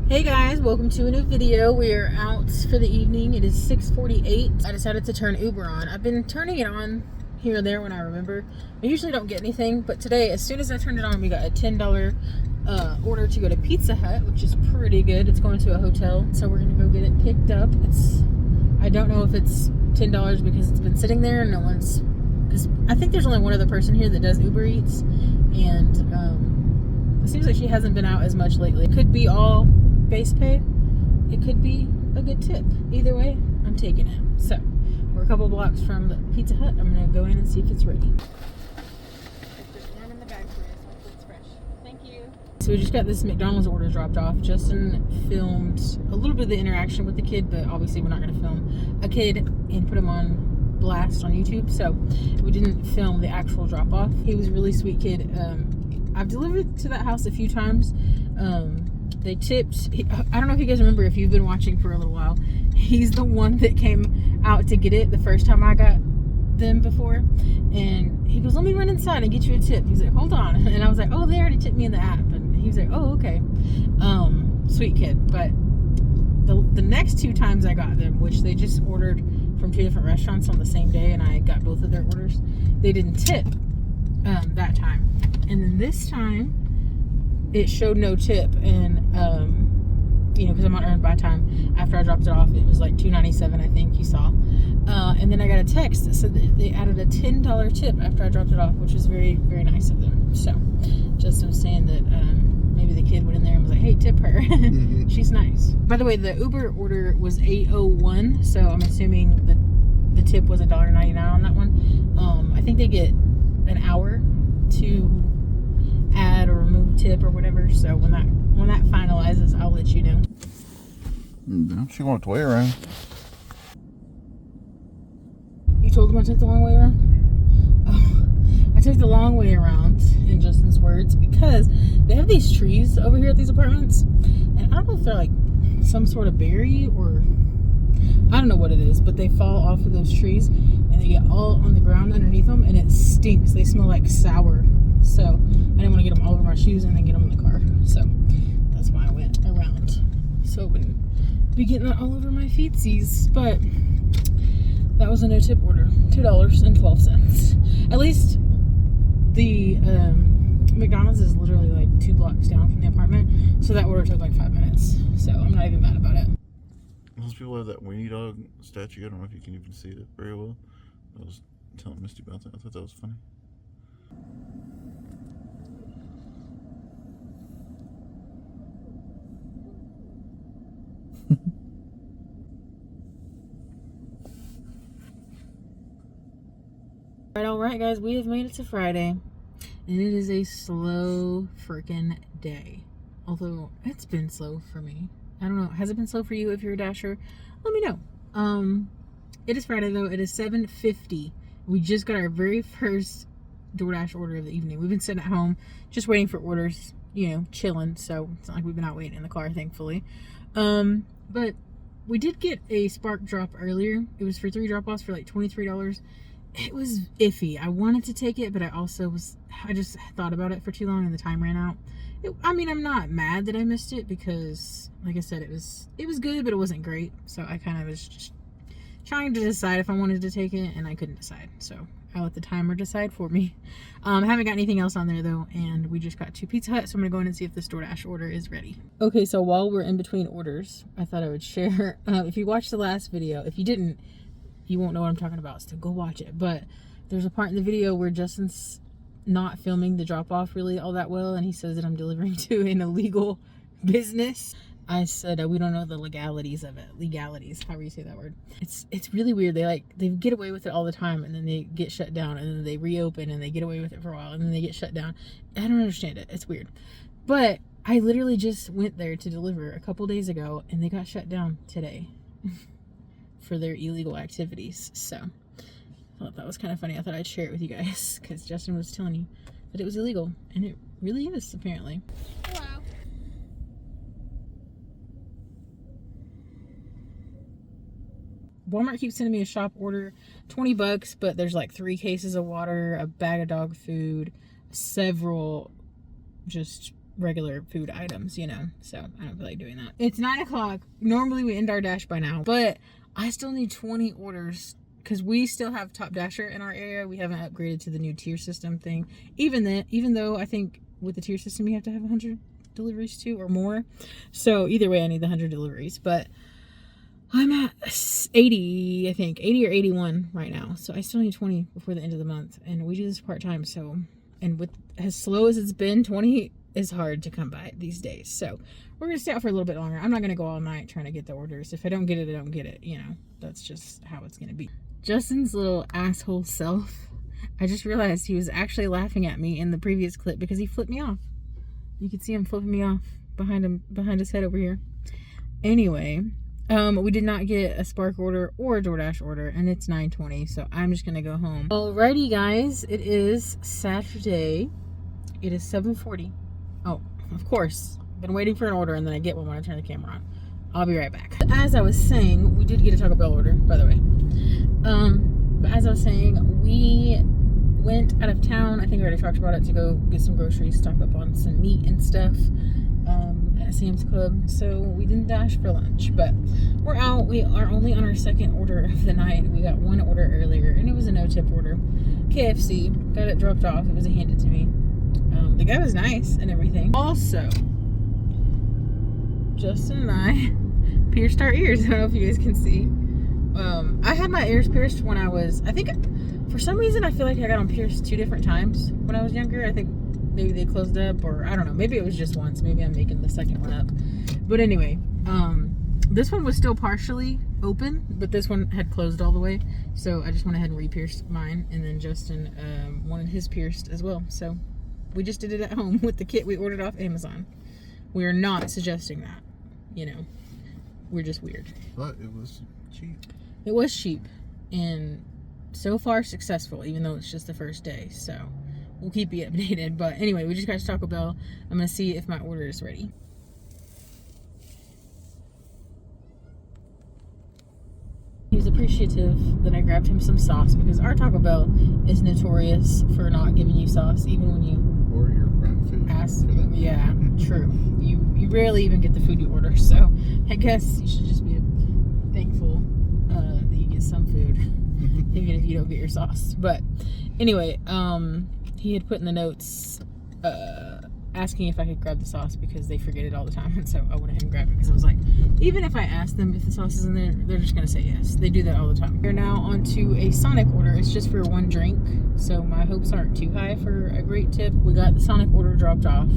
Hey guys, welcome to a new video. We are out for the evening. It is 6:48. I decided to turn Uber on. I've been turning it on here and there when I remember. I usually don't get anything, but today, as soon as I turned it on, we got a $10 order to go to Pizza Hut, which is pretty good. It's going to a hotel, so we're gonna go get it picked up. I don't know if it's $10 because it's been sitting there and no one's, because I think there's only one other person here that does Uber Eats, and it seems like she hasn't been out as much lately. It could be all base pay, it could be a good tip. Either way, I'm taking it. So we're a couple blocks from the Pizza Hut. I'm gonna go in and see if it's ready. There's warm in the bag for you, so hopefully it's fresh. Thank you. So we just got this McDonald's order dropped off. Justin filmed a little bit of the interaction with the kid, but obviously we're not gonna film a kid and put him on blast on YouTube, so we didn't film the actual drop off. He was a really sweet kid. I've delivered to that house a few times. They tipped. I don't know if you guys remember, if you've been watching for a little while, he's the one that came out to get it the first time I got them before, and he goes, let me run inside and get you a tip. He's like, hold on. And I was like, oh, they already tipped me in the app. And he was like, oh, okay. Sweet kid. But the next two times I got them, which they just ordered from two different restaurants on the same day, and I got both of their orders, they didn't tip that time. And then this time it showed no tip, and because I'm on earned by time, after I dropped it off, it was like $2.97, I think you saw, and then I got a text that said that they added a $10 tip after I dropped it off, which was very, very nice of them. So Justin was saying that maybe the kid went in there and was like, hey, tip her. She's nice. By the way, the Uber order was $8.01, so I'm assuming the tip was $1.99 on that one. I think they get an hour to add or remove tip or whatever, so when that finalizes, I'll let you know. She went the way around. You told them I took the long way around? Oh, I took the long way around, in Justin's words, because they have these trees over here at these apartments, and I don't know if they're like some sort of berry or I don't know what it is, but they fall off of those trees and they get all on the ground underneath them, and it stinks. They smell like sour. So I didn't want to get them all over my shoes and then get them in the car. So that's why I went around. So I wouldn't be getting that all over my feetsies. But that was a no tip order. $2.12. At least the McDonald's is literally like 2 blocks down from the apartment. So that order took like 5 minutes. So I'm not even mad about it. Most people have that weenie dog statue. I don't know if you can even see it very well. I was telling Misty about that. I thought that was funny. Alright guys, we have made it to Friday, and it is a slow freaking day. Although it's been slow for me. I don't know, has it been slow for you if you're a Dasher? Let me know. It is Friday though. It is 7:50. We just got our very first Doordash order of the evening. We've been sitting at home just waiting for orders, chilling, so it's not like we've been out waiting in the car, thankfully. But we did get a Spark drop earlier. It was for 3 drop-offs for like $23. It was iffy. I wanted to take it, but I just thought about it for too long and the time ran out. I'm not mad that I missed it because, like I said, it was good, but it wasn't great. So I kind of was just trying to decide if I wanted to take it, and I couldn't decide. So I let the timer decide for me. I haven't got anything else on there though, and we just got 2 Pizza Hut, so I'm gonna go in and see if this DoorDash order is ready. Okay, so while we're in between orders, I thought I would share, if you watched the last video, if you didn't, you won't know what I'm talking about, so go watch it. But there's a part in the video where Justin's not filming the drop-off really all that well, and he says that I'm delivering to an illegal business. I said we don't know the legalities of it. Legalities, however you say that word. It's really weird. They get away with it all the time, and then they get shut down, and then they reopen, and they get away with it for a while, and then they get shut down. I don't understand it. It's weird. But I literally just went there to deliver a couple days ago, and they got shut down today for their illegal activities. So I thought that was kind of funny. I thought I'd share it with you guys because Justin was telling you that it was illegal, and it really is, apparently. Hello. Walmart keeps sending me a shop order, $20, but there's like 3 cases of water, a bag of dog food, several just regular food items, you know, so I don't feel like doing that. It's 9 o'clock. Normally we end our dash by now, but I still need 20 orders because we still have Top Dasher in our area. We haven't upgraded to the new tier system thing. Even though I think with the tier system you have to have 100 deliveries too or more. So either way I need the 100 deliveries, but I'm at 80, I think 80 or 81 right now. So I still need 20 before the end of the month, and we do this part-time. So, and with as slow as it's been, 20 is hard to come by these days. So we're gonna stay out for a little bit longer. I'm not gonna go all night trying to get the orders. If I don't get it, I don't get it, you know. That's just how it's gonna be. Justin's little asshole self, I just realized he was actually laughing at me in the previous clip because he flipped me off. You could see him flipping me off behind his head over here. Anyway, we did not get a Spark order or a Doordash order, and it's 9:20, so I'm just gonna go home. Alrighty guys, it is Saturday. It is 7:40. Oh, of course, been waiting for an order, and then I get one when I turn the camera on. I'll be right back. As I was saying, we did get a Taco Bell order, by the way. But as I was saying, we went out of town. I think I already talked about it, to go get some groceries, stock up on some meat and stuff at Sam's Club. So we didn't dash for lunch, but we're out. We are only on our second order of the night. We got one order earlier, and it was a no-tip order. KFC. Got it dropped off. It was handed to me. The guy was nice and everything. Also, Justin and I pierced our ears. I don't know if you guys can see. I had my ears pierced when I was, I think, for some reason I feel like I got them pierced 2 different times when I was younger. I think maybe they closed up, or I don't know. Maybe it was just once. Maybe I'm making the second one up. But anyway, this one was still partially open, but this one had closed all the way. So I just went ahead and re-pierced mine, and then Justin wanted his pierced as well. So we just did it at home with the kit we ordered off Amazon. We are not suggesting that, you know. We're just weird. But it was cheap. It was cheap, and so far successful, even though it's just the first day. So we'll keep you updated. But anyway, we just got to Taco Bell. I'm going to see if my order is ready. He was appreciative that I grabbed him some sauce, because our Taco Bell is notorious for not giving you sauce, even when you Or your front food. ask. Yeah, true. You rarely even get the food you order. So I guess you should just be thankful that you get some food, even if you don't get your sauce. But anyway, he had put in the notes asking if I could grab the sauce because they forget it all the time, and so I went ahead and grabbed it because I was like, even if I ask them if the sauce is in there, they're just gonna say yes. They do that all the time. We're now on to a Sonic order. It's just for 1 drink, so my hopes aren't too high for a great tip. We got the Sonic order dropped off.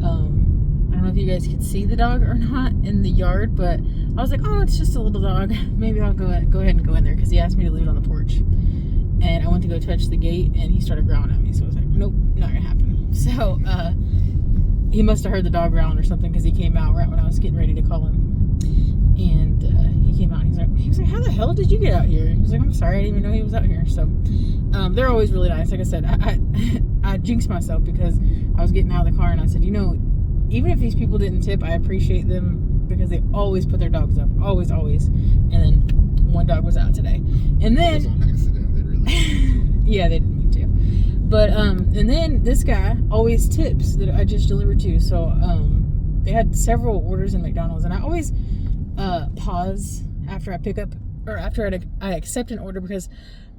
I don't know if you guys could see the dog or not in the yard, but I was like, oh, it's just a little dog. Maybe I'll go ahead and go in there, because he asked me to leave it on the porch. And I went to go touch the gate, and he started growling at me. So I was like, nope, not gonna happen. So he must have heard the dog growling or something, because he came out right when I was getting ready to call him. And he came out, and he was like, how the hell did you get out here? He was like, I'm sorry, I didn't even know he was out here. So they're always really nice. Like I said, I jinxed myself, because I was getting out of the car, and I said, you know, even if these people didn't tip, I appreciate them, because they always put their dogs up. Always, always. And then one dog was out today. And then... It was on accident. They really... yeah, they didn't mean to. But, and then this guy always tips that I just delivered to. So, they had several orders in McDonald's, and I always pause after I pick up, or after I accept an order, because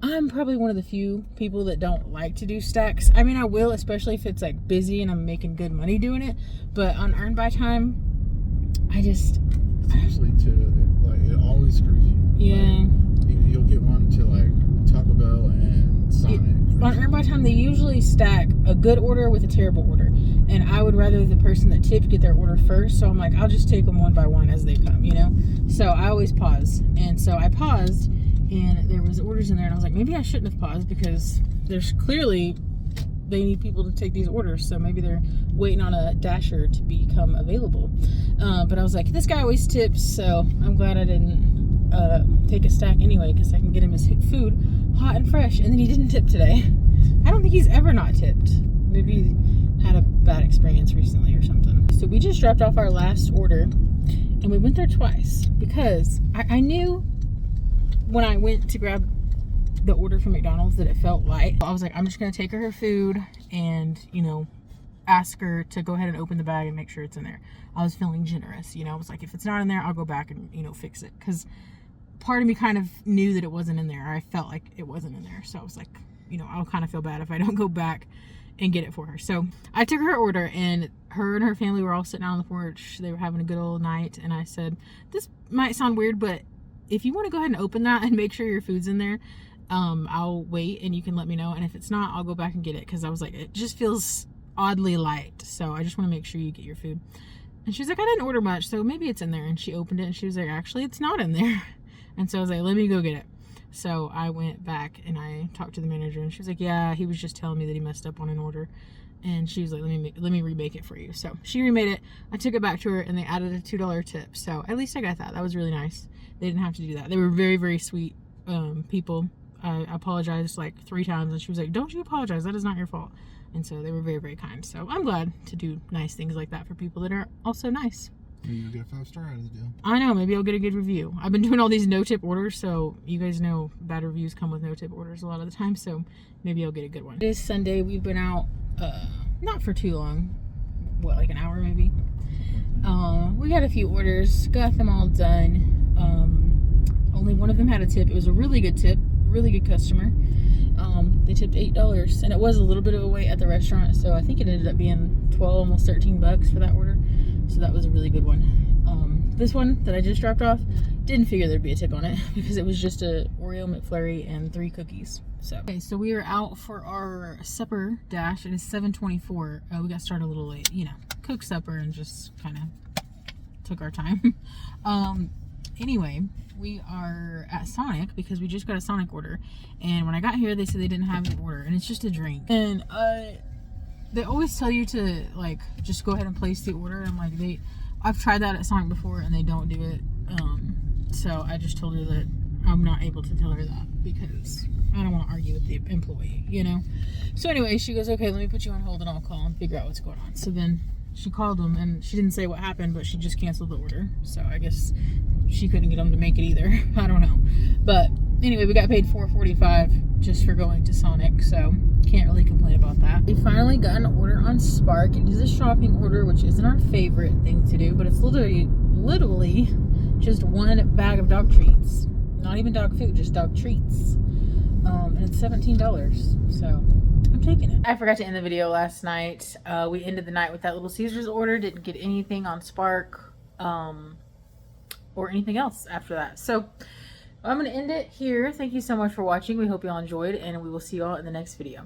I'm probably one of the few people that don't like to do stacks. I mean, I will, especially if it's like busy and I'm making good money doing it. But on earn by time, I just... It's usually it always screws you. Yeah. Like, you'll get one to like Taco Bell and Sonic. On earn by time, they usually stack a good order with a terrible order. And I would rather the person that tipped get their order first. So I'm like, I'll just take them one by one as they come, you know? So I always pause. And so I paused, and there was orders in there, and I was like, maybe I shouldn't have paused, because there's clearly, they need people to take these orders, so maybe they're waiting on a dasher to become available. But I was like, this guy always tips, so I'm glad I didn't take a stack anyway, because I can get him his food hot and fresh. And then he didn't tip today. I don't think he's ever not tipped. Maybe he had a bad experience recently or something. So we just dropped off our last order, and we went there twice, because I knew when I went to grab the order from McDonald's that it felt light. I was like, I'm just gonna take her food and, you know, ask her to go ahead and open the bag and make sure it's in there. I was feeling generous, you know. I was like, if it's not in there, I'll go back and, you know, fix it. Because part of me kind of knew that it wasn't in there. I felt like it wasn't in there. So I was like, you know, I'll kind of feel bad if I don't go back and get it for her. So I took her order, and her family were all sitting out on the porch. They were having a good old night. And I said, this might sound weird, but if you want to go ahead and open that and make sure your food's in there, I'll wait and you can let me know. And if it's not, I'll go back and get it. Because I was like, it just feels oddly light. So I just want to make sure you get your food. And she was like, I didn't order much, so maybe it's in there. And she opened it and she was like, actually, it's not in there. And so I was like, let me go get it. So I went back and I talked to the manager, and she was like, yeah, he was just telling me that he messed up on an order. And she was like, let me remake it for you. So she remade it. I took it back to her, and they added a $2 tip. So at least I got that. That was really nice. They didn't have to do that. They were very, very sweet people. I apologized like 3 times, and she was like, don't you apologize. That is not your fault. And so they were very, very kind. So I'm glad to do nice things like that for people that are also nice. Maybe you'll get a 5-star out of the deal. I know. Maybe I'll get a good review. I've been doing all these no-tip orders, so you guys know bad reviews come with no-tip orders a lot of the time, so maybe I'll get a good one. It is Sunday. We've been out not for too long. What, like an hour maybe? We got a few orders. Got them all done. Only one of them had a tip. It was a really good tip. Really good customer. They tipped $8, and it was a little bit of a wait at the restaurant, so I think it ended up being 12, almost 13 bucks for that order. So that was a really good one. This one that I just dropped off, didn't figure there'd be a tip on it because it was just a Oreo McFlurry and 3 cookies. So okay, so we are out for our supper dash. It is 7:24. We got started a little late, you know, cooked supper and just kind of took our time. Anyway, we are at Sonic because we just got a Sonic order, and when I got here they said they didn't have the order, and it's just a drink. And they always tell you to like just go ahead and place the order. I'm like, I've tried that at Sonic before and they don't do it. So I just told her that I'm not able to tell her that because I don't want to argue with the employee, you know. So anyway, she goes, okay, let me put you on hold and I'll call and figure out what's going on. So then she called them, and she didn't say what happened, but she just canceled the order. So I guess she couldn't get them to make it either. I don't know. But anyway, we got paid $4.45 just for going to Sonic, so can't really complain about that. We finally got an order on Spark. It is a shopping order, which isn't our favorite thing to do, but it's literally just one bag of dog treats. Not even dog food, just dog treats. And it's $17, so I'm taking it. I forgot to end the video last night. We ended the night with that Little Caesars order. Didn't get anything on Spark or anything else after that. So I'm going to end it here. Thank you so much for watching. We hope you all enjoyed, and we will see you all in the next video.